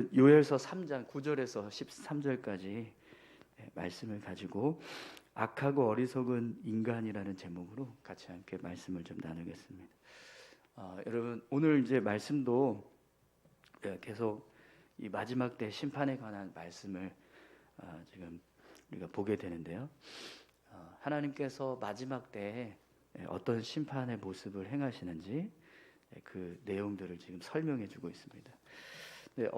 요엘서 3장 9절에서 13절까지 말씀을 가지고 악하고 어리석은 인간이라는 제목으로 같이 함께 말씀을 좀 나누겠습니다. 여러분 오늘 이제 말씀도 계속 이 마지막 때 심판에 관한 말씀을 지금 우리가 보게 되는데요. 하나님께서 마지막 때에 어떤 심판의 모습을 행하시는지 그 내용들을 지금 설명해 주고 있습니다. 네,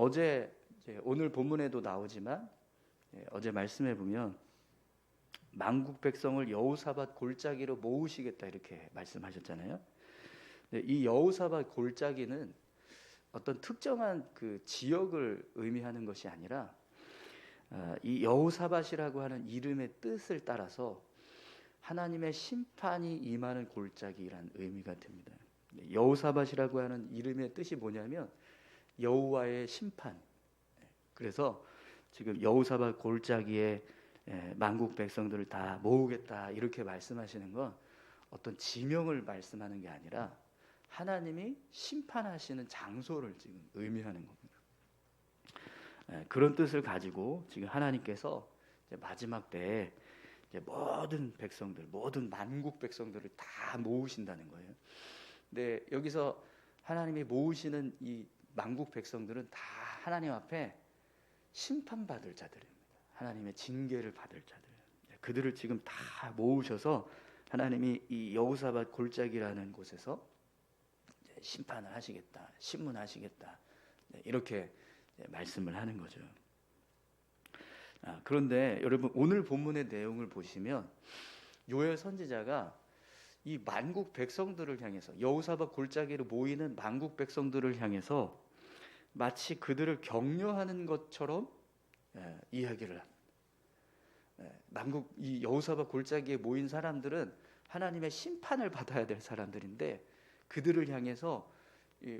오늘 본문에도 나오지만 어제 말씀해 보면 만국 백성을 여호사밧 골짜기로 모으시겠다 이렇게 말씀하셨잖아요. 네, 이 여호사밧 골짜기는 어떤 특정한 그 지역을 의미하는 것이 아니라 이 여호사밧이라고 하는 이름의 뜻을 따라서 하나님의 심판이 임하는 골짜기라는 의미가 됩니다. 여호사밧이라고 하는 이름의 뜻이 뭐냐면 여호와의 심판. 그래서 지금 여호사밧 골짜기에 만국 백성들을 다 모으겠다 이렇게 말씀하시는 건 어떤 지명을 말씀하는 게 아니라 하나님이 심판하시는 장소를 지금 의미하는 겁니다. 그런 뜻을 가지고 지금 하나님께서 이제 마지막 때에 이제 모든 백성들, 모든 만국 백성들을 다 모으신다는 거예요. 근데 여기서 하나님이 모으시는 이 만국 백성들은 다 하나님 앞에 심판받을 자들입니다. 하나님의 징계를 받을 자들. 그들을 지금 다 모으셔서 하나님이 이 여호사밧 골짜기라는 곳에서 심판을 하시겠다, 심문하시겠다 이렇게 말씀을 하는 거죠. 그런데 여러분 오늘 본문의 내용을 보시면 요엘 선지자가 이 만국 백성들을 향해서 여호사밧 골짜기로 모이는 만국 백성들을 향해서 마치 그들을 격려하는 것처럼 이야기를 합니다. 만국 이 여호사밧 골짜기에 모인 사람들은 하나님의 심판을 받아야 될 사람들인데 그들을 향해서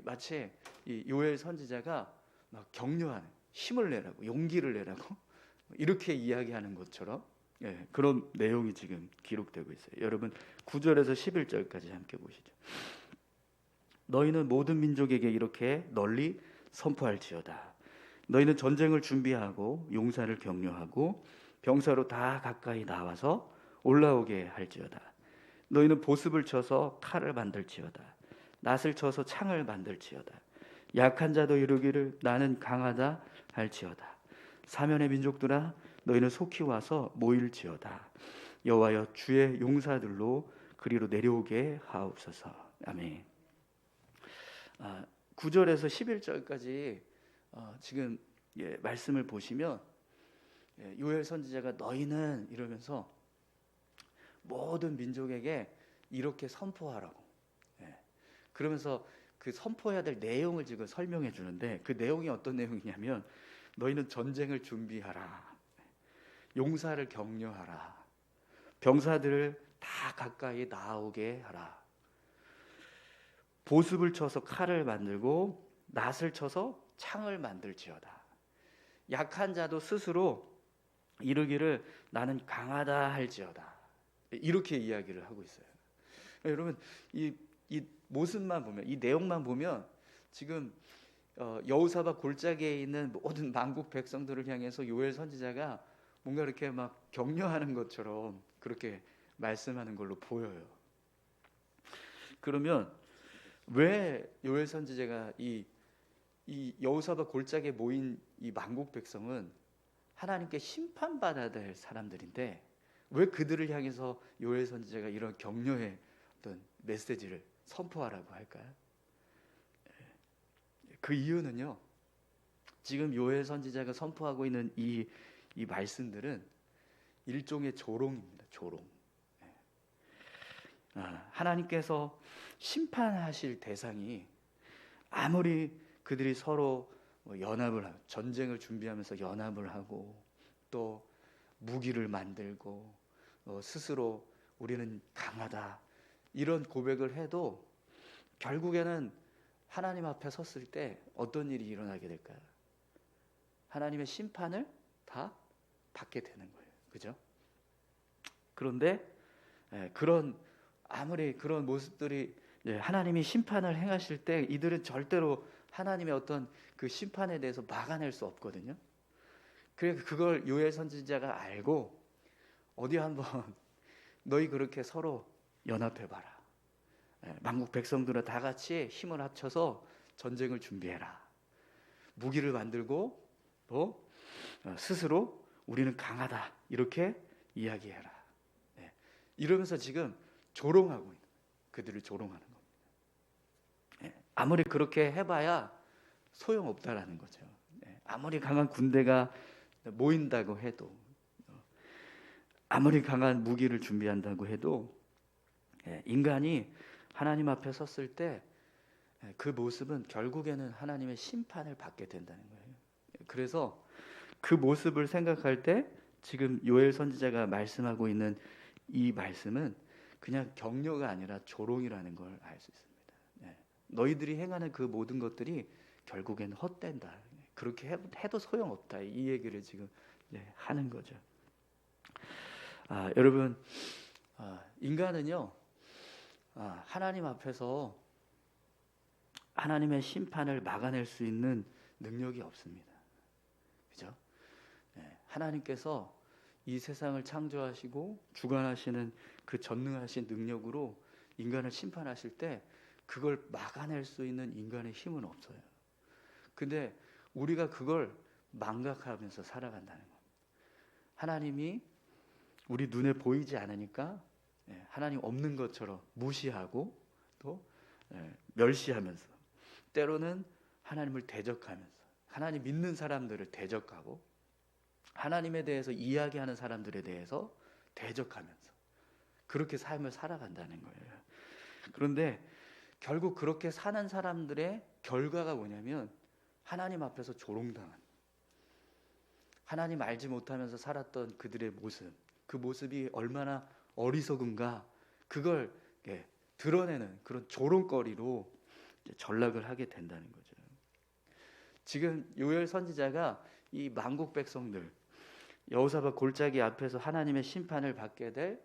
마치 이 요엘 선지자가 막 격려하는, 힘을 내라고, 용기를 내라고 이렇게 이야기하는 것처럼 그런 내용이 지금 기록되고 있어요. 여러분 9절에서 11절까지 함께 보시죠. 너희는 모든 민족에게 이렇게 널리 선포할지어다. 너희는 전쟁을 준비하고 용사를 격려하고 병사로 다 가까이 나와서 올라오게 할지어다. 너희는 보습을 쳐서 칼을 만들지어다. 낫을 쳐서 창을 만들지어다. 약한 자도 이르기를 나는 강하다 할지어다. 사면의 민족들아 너희는 속히 와서 모일지어다. 여호와여 주의 용사들로 그리로 내려오게 하옵소서. 아멘. 9절에서 11절까지 지금 말씀을 보시면 요엘 선지자가 너희는 이러면서 모든 민족에게 이렇게 선포하라고 그러면서 그 선포해야 될 내용을 지금 설명해 주는데 그 내용이 어떤 내용이냐면 너희는 전쟁을 준비하라. 용사를 격려하라. 병사들을 다 가까이 나오게 하라. 보습을 쳐서 칼을 만들고 낫을 쳐서 창을 만들지어다. 약한 자도 스스로 이르기를 나는 강하다 할지어다. 이렇게 이야기를 하고 있어요. 여러분 이 모습만 보면 이 내용만 보면 지금 여호사밧 골짜기에 있는 모든 만국 백성들을 향해서 요엘 선지자가 뭔가 이렇게 막 격려하는 것처럼 그렇게 말씀하는 걸로 보여요. 그러면 왜 요엘 선지자가 이 여호사밧 골짜기에 모인 이 만국 백성은 하나님께 심판받아야 될 사람들인데 왜 그들을 향해서 요엘 선지자가 이런 격려의 어떤 메시지를 선포하라고 할까요? 그 이유는요. 지금 요엘 선지자가 선포하고 있는 이 말씀들은 일종의 조롱입니다. 조롱. 하나님께서 심판하실 대상이 아무리 그들이 서로 연합을 하고 전쟁을 준비하면서 연합을 하고 또 무기를 만들고 스스로 우리는 강하다 이런 고백을 해도 결국에는 하나님 앞에 섰을 때 어떤 일이 일어나게 될까요? 하나님의 심판을 다 받게 되는 거예요. 그죠? 그런데 아무리 그런 모습들이 하나님이 심판을 행하실 때 이들은 절대로 하나님의 어떤 그 심판에 대해서 막아낼 수 없거든요. 그래서 그걸 요엘 선지자가 알고 어디 한번 너희 그렇게 서로 연합해봐라. 만국 백성들은 다 같이 힘을 합쳐서 전쟁을 준비해라. 무기를 만들고 또 스스로 우리는 강하다 이렇게 이야기해라. 이러면서 지금 조롱하고 있는, 그들을 조롱하는 겁니다. 아무리 그렇게 해봐야 소용없다라는 거죠. 아무리 강한 군대가 모인다고 해도, 아무리 강한 무기를 준비한다고 해도 인간이 하나님 앞에 섰을 때 그 모습은 결국에는 하나님의 심판을 받게 된다는 거예요. 그래서 그 모습을 생각할 때 지금 요엘 선지자가 말씀하고 있는 이 말씀은 그냥 격려가 아니라 조롱이라는 걸 알 수 있습니다. 너희들이 행하는 그 모든 것들이 결국에는 헛된다. 그렇게 해도 소용없다. 이 얘기를 지금 하는 거죠. 여러분, 인간은요, 하나님 앞에서 하나님의 심판을 막아낼 수 있는 능력이 없습니다. 그죠? 하나님께서 이 세상을 창조하시고 주관하시는 그 전능하신 능력으로 인간을 심판하실 때 그걸 막아낼 수 있는 인간의 힘은 없어요. 근데 우리가 그걸 망각하면서 살아간다는 겁니다. 하나님이 우리 눈에 보이지 않으니까 하나님 없는 것처럼 무시하고 또 멸시하면서, 때로는 하나님을 대적하면서, 하나님 믿는 사람들을 대적하고 하나님에 대해서 이야기하는 사람들에 대해서 대적하면서 그렇게 삶을 살아간다는 거예요. 그런데 결국 그렇게 사는 사람들의 결과가 뭐냐면 하나님 앞에서 조롱당한, 하나님 알지 못하면서 살았던 그들의 모습, 그 모습이 얼마나 어리석은가, 그걸 드러내는 그런 조롱거리로 전락을 하게 된다는 거죠. 지금 요엘 선지자가 이 만국 백성들, 여호사밧 골짜기 앞에서 하나님의 심판을 받게 될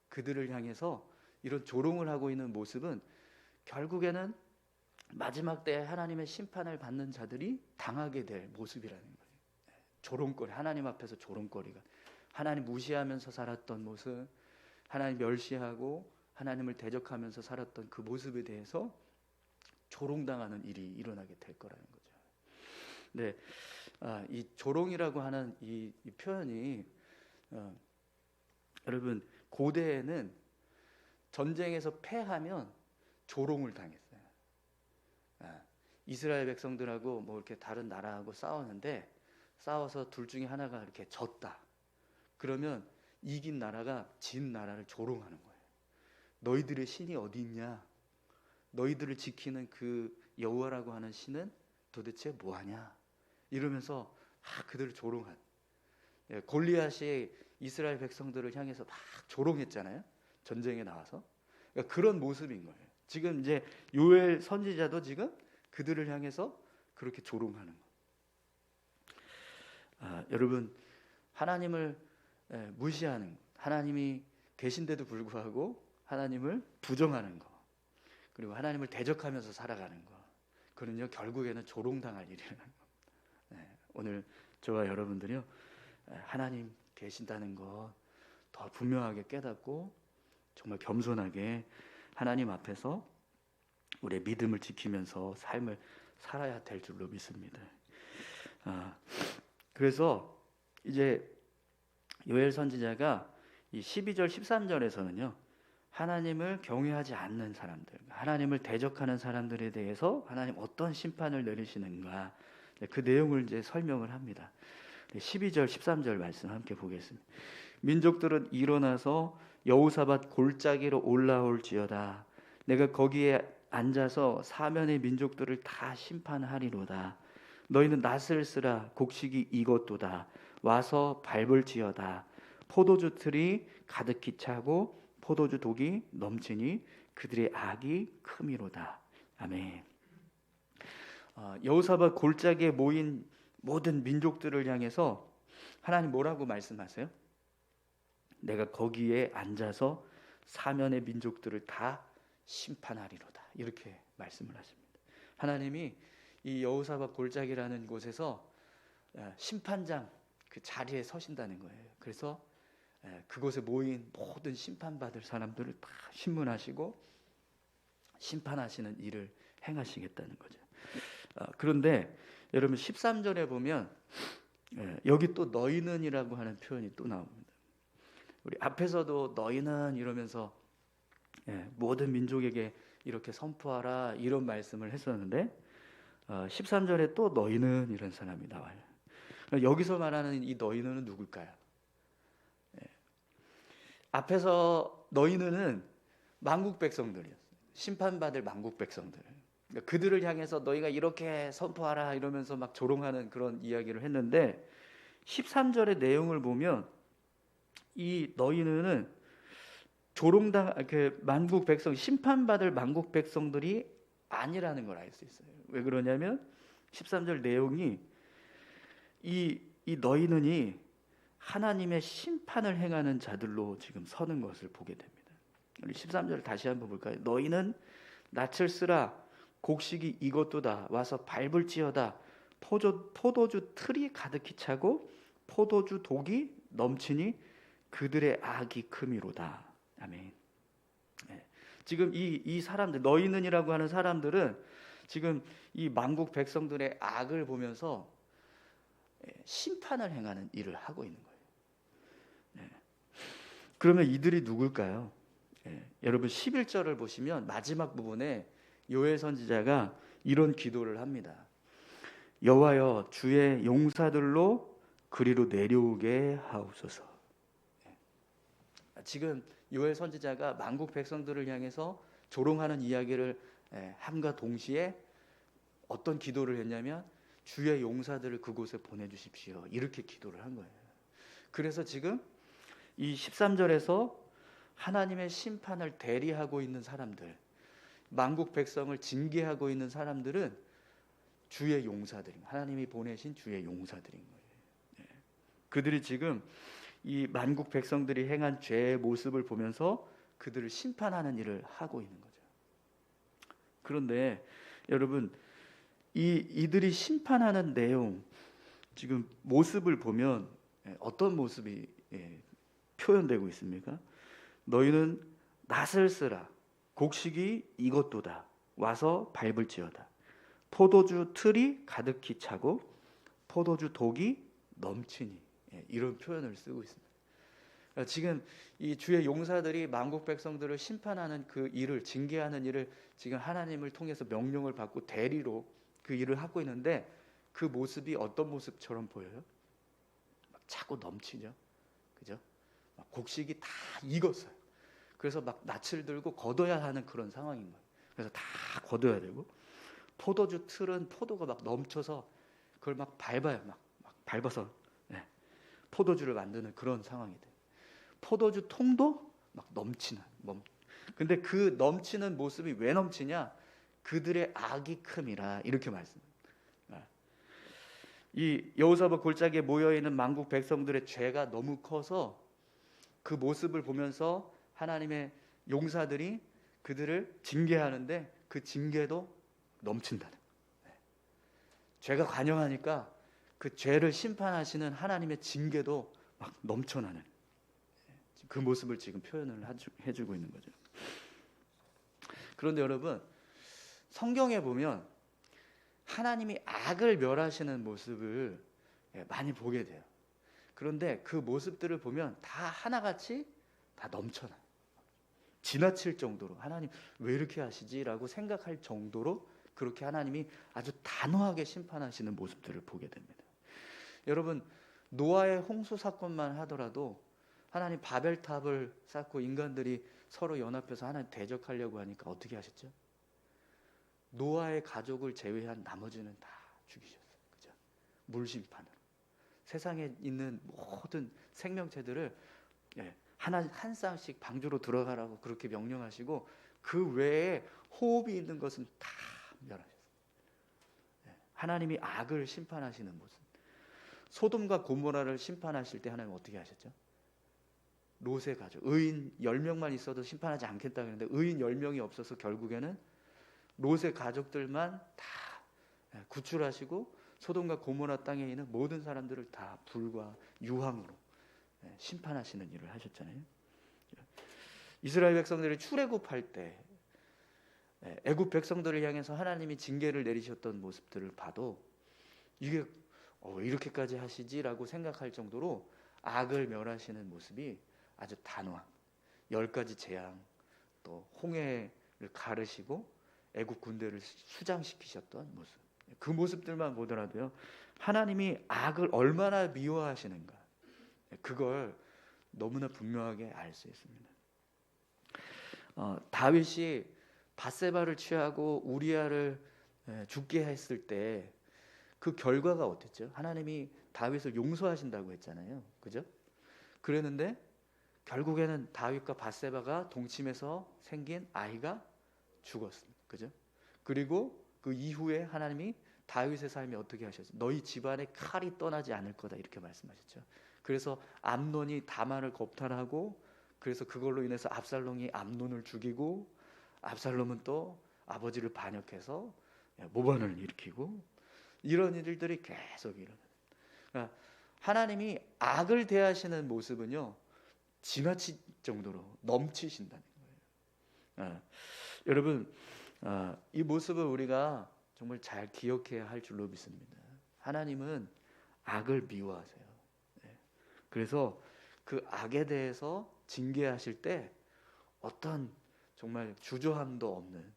그들을 향해서 이런 조롱을 하고 있는 모습은 결국에는 마지막 때에 하나님의 심판을 받는 자들이 당하게 될 모습이라는 거예요. 조롱거리, 하나님 앞에서 조롱거리가, 하나님 무시하면서 살았던 모습, 하나님 멸시하고 하나님을 대적하면서 살았던 그 모습에 대해서 조롱당하는 일이 일어나게 될 거라는 거죠. 네, 이 조롱이라고 하는 이 표현이 여러분, 고대에는 전쟁에서 패하면 조롱을 당했어요. 이스라엘 백성들하고 뭐 이렇게 다른 나라하고 싸웠는데, 싸워서 둘 중에 하나가 이렇게 졌다. 그러면 이긴 나라가 진 나라를 조롱하는 거예요. 너희들의 신이 어디 있냐? 너희들을 지키는 그 여호와라고 하는 신은 도대체 뭐하냐? 이러면서 그들을 조롱한. 골리앗이 이스라엘 백성들을 향해서 막 조롱했잖아요. 전쟁에 나와서. 그러니까 그런 모습인 거예요. 지금 이제 요엘 선지자도 지금 그들을 향해서 그렇게 조롱하는 거. 여러분, 하나님을 무시하는, 하나님이 계신데도 불구하고 하나님을 부정하는 거, 그리고 하나님을 대적하면서 살아가는 거, 그는요 결국에는 조롱당할 일이라는 겁니다. 오늘 저와 여러분들이요, 하나님 계신다는 것 더 분명하게 깨닫고 정말 겸손하게 하나님 앞에서 우리의 믿음을 지키면서 삶을 살아야 될 줄로 믿습니다. 그래서 이제 요엘 선지자가 이 12절 13절에서는요 하나님을 경외하지 않는 사람들, 하나님을 대적하는 사람들에 대해서 하나님 어떤 심판을 내리시는가, 그 내용을 이제 설명을 합니다. 12절 13절 말씀 함께 보겠습니다. 민족들은 일어나서 여호사밧 골짜기로 올라올지어다. 내가 거기에 앉아서 사면의 민족들을 다 심판하리로다. 너희는 낫을 쓰라. 곡식이 익었도다. 와서 밟을지어다. 포도주 틀이 가득히 차고 포도주 독이 넘치니 그들의 악이 크미로다. 아멘. 여호사밧 골짜기에 모인 모든 민족들을 향해서 하나님 뭐라고 말씀하세요? 내가 거기에 앉아서 사면의 민족들을 다 심판하리로다. 이렇게 말씀을 하십니다. 하나님이 이 여호사밧 골짜기라는 곳에서 심판장 그 자리에 서신다는 거예요. 그래서 그곳에 모인 모든 심판받을 사람들을 다 신문하시고 심판하시는 일을 행하시겠다는 거죠. 그런데 여러분 13절에 보면 여기 또 너희는이라고 하는 표현이 또 나옵니다. 우리 앞에서도 너희는 이러면서 모든 민족에게 이렇게 선포하라 이런 말씀을 했었는데 13절에 또 너희는 이런 사람이 나와요. 여기서 말하는 이 너희는 누굴까요? 앞에서 너희는 만국 백성들이었어요. 심판받을 만국 백성들. 그들을 향해서 너희가 이렇게 선포하라 이러면서 막 조롱하는 그런 이야기를 했는데 13절의 내용을 보면 이 너희는 조롱당 그 만국 백성 심판받을 만국 백성들이 아니라는 걸 알 수 있어요. 왜 그러냐면 13절 내용이 이 너희는이 하나님의 심판을 행하는 자들로 지금 서는 것을 보게 됩니다. 우리 13절을 다시 한번 볼까요? 너희는 낯을 쓰라 곡식이 이것도다 와서 밟을지어다 포도주 틀이 가득히 차고 포도주 독이 넘치니 그들의 악이 크미로다. 아멘. 지금 이 사람들 너희는이라고 하는 사람들은 지금 이 만국 백성들의 악을 보면서 심판을 행하는 일을 하고 있는 거예요. 그러면 이들이 누굴까요? 여러분 11절을 보시면 마지막 부분에 요엘 선지자가 이런 기도를 합니다. 여호와여 주의 용사들로 그리로 내려오게 하옵소서. 지금 요엘 선지자가 만국 백성들을 향해서 조롱하는 이야기를 함과 동시에 어떤 기도를 했냐면 주의 용사들을 그곳에 보내주십시오. 이렇게 기도를 한 거예요. 그래서 지금 이 13절에서 하나님의 심판을 대리하고 있는 사람들, 만국 백성을 징계하고 있는 사람들은 주의 용사들인 하나님이 보내신 주의 용사들인 거예요. 그들이 지금 이 만국 백성들이 행한 죄의 모습을 보면서 그들을 심판하는 일을 하고 있는 거죠. 그런데 여러분 이들이 심판하는 내용 지금 모습을 보면 어떤 모습이 표현되고 있습니까? 너희는 낫을 쓰라 곡식이 이것도다 와서 밟을지어다 포도주 틀이 가득히 차고 포도주 독이 넘치니 이런 표현을 쓰고 있습니다. 지금 이 주의 용사들이 만국 백성들을 심판하는 그 일을 징계하는 일을 지금 하나님을 통해서 명령을 받고 대리로 그 일을 하고 있는데 그 모습이 어떤 모습처럼 보여요? 막 차고 넘치죠, 그죠? 막 곡식이 다 익었어요. 그래서 막 낯을 들고 걷어야 하는 그런 상황인 거예요. 그래서 다 걷어야 되고 포도주 틀은 포도가 막 넘쳐서 그걸 막 밟아요, 막 밟아서 포도주를 만드는 그런 상황이 돼요. 포도주 통도 막 넘치는. 근데 그 넘치는 모습이 왜 넘치냐? 그들의 악이 큼이라 이렇게 말씀합니다. 이 여호사밧 골짜기에 모여 있는 만국 백성들의 죄가 너무 커서 그 모습을 보면서 하나님의 용사들이 그들을 징계하는데 그 징계도 넘친다는 거예요. 죄가 관영하니까 그 죄를 심판하시는 하나님의 징계도 막 넘쳐나는 그 모습을 지금 표현을 해주고 있는 거죠. 그런데 여러분 성경에 보면 하나님이 악을 멸하시는 모습을 많이 보게 돼요. 그런데 그 모습들을 보면 다 하나같이 다 넘쳐나요. 지나칠 정도로 하나님 왜 이렇게 하시지라고 생각할 정도로 그렇게 하나님이 아주 단호하게 심판하시는 모습들을 보게 됩니다. 여러분 노아의 홍수 사건만 하더라도 하나님 바벨탑을 쌓고 인간들이 서로 연합해서 하나님 대적하려고 하니까 어떻게 하셨죠? 노아의 가족을 제외한 나머지는 다 죽이셨어요. 그죠? 물심판으로. 세상에 있는 모든 생명체들을 한 쌍씩 방주로 들어가라고 그렇게 명령하시고 그 외에 호흡이 있는 것은 다 멸하셨어요. 하나님이 악을 심판하시는 모습. 소돔과 고모라를 심판하실 때 하나님 어떻게 하셨죠? 롯의 가족, 의인 10명만 있어도 심판하지 않겠다 그랬는데 의인 10명이 없어서 결국에는 롯의 가족들만 다 구출하시고 소돔과 고모라 땅에 있는 모든 사람들을 다 불과 유황으로 심판하시는 일을 하셨잖아요. 이스라엘 백성들이 출애굽할 때 애굽 백성들을 향해서 하나님이 징계를 내리셨던 모습들을 봐도 이게 이렇게까지 하시지라고 생각할 정도로 악을 멸하시는 모습이 아주 단호한 10가지 재앙, 또 홍해를 가르시고 애굽 군대를 수장시키셨던 모습, 그 모습들만 보더라도요 하나님이 악을 얼마나 미워하시는가 그걸 너무나 분명하게 알 수 있습니다. 다윗이 밧세바를 취하고 우리아를 죽게 했을 때 그 결과가 어땠죠? 하나님이 다윗을 용서하신다고 했잖아요. 그죠? 그랬는데 결국에는 다윗과 밧세바가 동침해서 생긴 아이가 죽었습니다. 그죠? 그리고 그 이후에 하나님이 다윗의 삶이 어떻게 하셨어요? 너희 집안에 칼이 떠나지 않을 거다 이렇게 말씀하셨죠. 그래서 암논이 다말을 겁탈하고 그래서 그걸로 인해서 압살롬이 암논을 죽이고 압살롬은 또 아버지를 반역해서 모반을 일으키고 이런 일들이 계속 일어나요. 그러니까 하나님이 악을 대하시는 모습은요 지나칠 정도로 넘치신다는 거예요. 여러분 이 모습을 우리가 정말 잘 기억해야 할 줄로 믿습니다. 하나님은 악을 미워하세요. 그래서 그 악에 대해서 징계하실 때 어떤 정말 주저함도 없는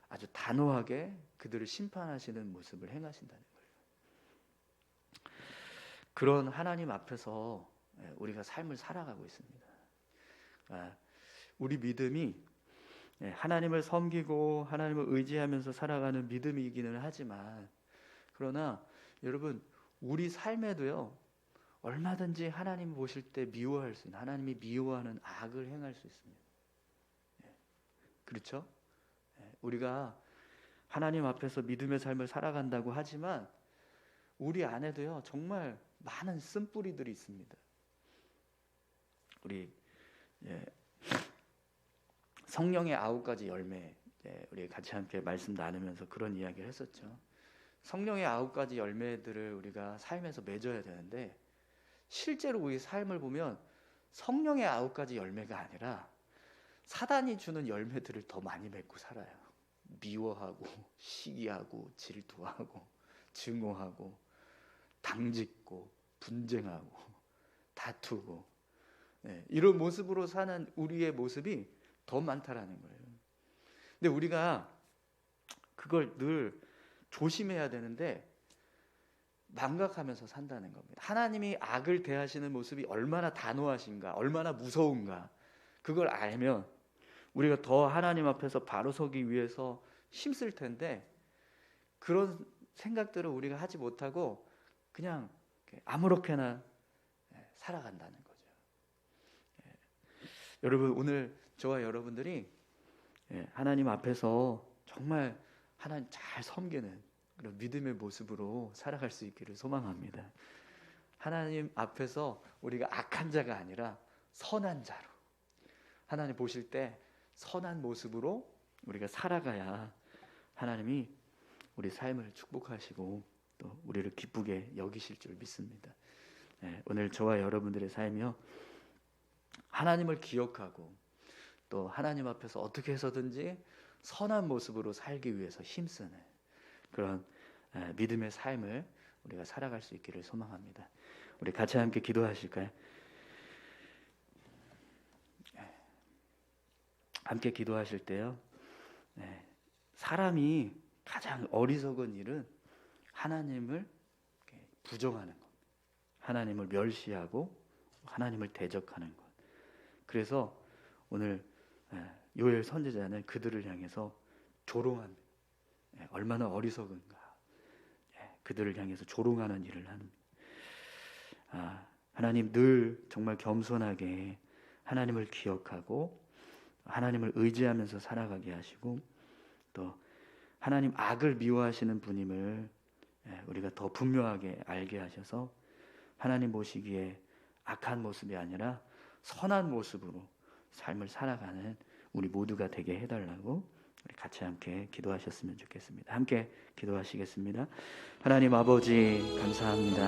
아주 단호하게 그들을 심판하시는 모습을 행하신다는 거예요. 그런 하나님 앞에서 우리가 삶을 살아가고 있습니다. 우리 믿음이 하나님을 섬기고 하나님을 의지하면서 살아가는 믿음이기는 하지만 그러나 여러분 우리 삶에도요 얼마든지 하나님 보실 때 미워할 수 있는 하나님이 미워하는 악을 행할 수 있습니다. 그렇죠? 우리가 하나님 앞에서 믿음의 삶을 살아간다고 하지만 우리 안에도요 정말 많은 쓴뿌리들이 있습니다. 우리 성령의 9가지 열매 우리 같이 함께 말씀 나누면서 그런 이야기를 했었죠. 성령의 9가지 열매들을 우리가 삶에서 맺어야 되는데 실제로 우리 삶을 보면 성령의 9가지 열매가 아니라 사단이 주는 열매들을 더 많이 맺고 살아요. 미워하고 시기하고 질투하고 증오하고 당짓고 분쟁하고 다투고 이런 모습으로 사는 우리의 모습이 더 많다라는 거예요. 근데 우리가 그걸 늘 조심해야 되는데 망각하면서 산다는 겁니다. 하나님이 악을 대하시는 모습이 얼마나 단호하신가, 얼마나 무서운가 그걸 알면 우리가 더 하나님 앞에서 바로 서기 위해서 힘쓸 텐데 그런 생각들을 우리가 하지 못하고 그냥 아무렇게나 살아간다는 거죠. 여러분 오늘 저와 여러분들이 하나님 앞에서 정말 하나님 잘 섬기는 그런 믿음의 모습으로 살아갈 수 있기를 소망합니다. 하나님 앞에서 우리가 악한 자가 아니라 선한 자로 하나님 보실 때 선한 모습으로 우리가 살아가야 하나님이 우리 삶을 축복하시고 또 우리를 기쁘게 여기실 줄 믿습니다. 오늘 저와 여러분들의 삶이요 하나님을 기억하고 또 하나님 앞에서 어떻게 해서든지 선한 모습으로 살기 위해서 힘쓰는 그런 믿음의 삶을 우리가 살아갈 수 있기를 소망합니다. 우리 같이 함께 기도하실까요? 함께 기도하실 때요 사람이 가장 어리석은 일은 하나님을 부정하는 것, 하나님을 멸시하고 하나님을 대적하는 것. 그래서 오늘 요엘 선지자는 그들을 향해서 조롱합니다. 얼마나 어리석은가. 그들을 향해서 조롱하는 일을 합니다. 하나님 늘 정말 겸손하게 하나님을 기억하고 하나님을 의지하면서 살아가게 하시고 또 하나님 악을 미워하시는 분임을 우리가 더 분명하게 알게 하셔서 하나님 보시기에 악한 모습이 아니라 선한 모습으로 삶을 살아가는 우리 모두가 되게 해달라고 우리 같이 함께 기도하셨으면 좋겠습니다. 함께 기도하시겠습니다. 하나님 아버지 감사합니다.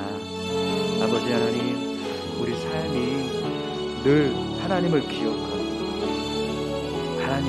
아버지 하나님, 우리 삶이 늘 하나님을 기억하고 하나님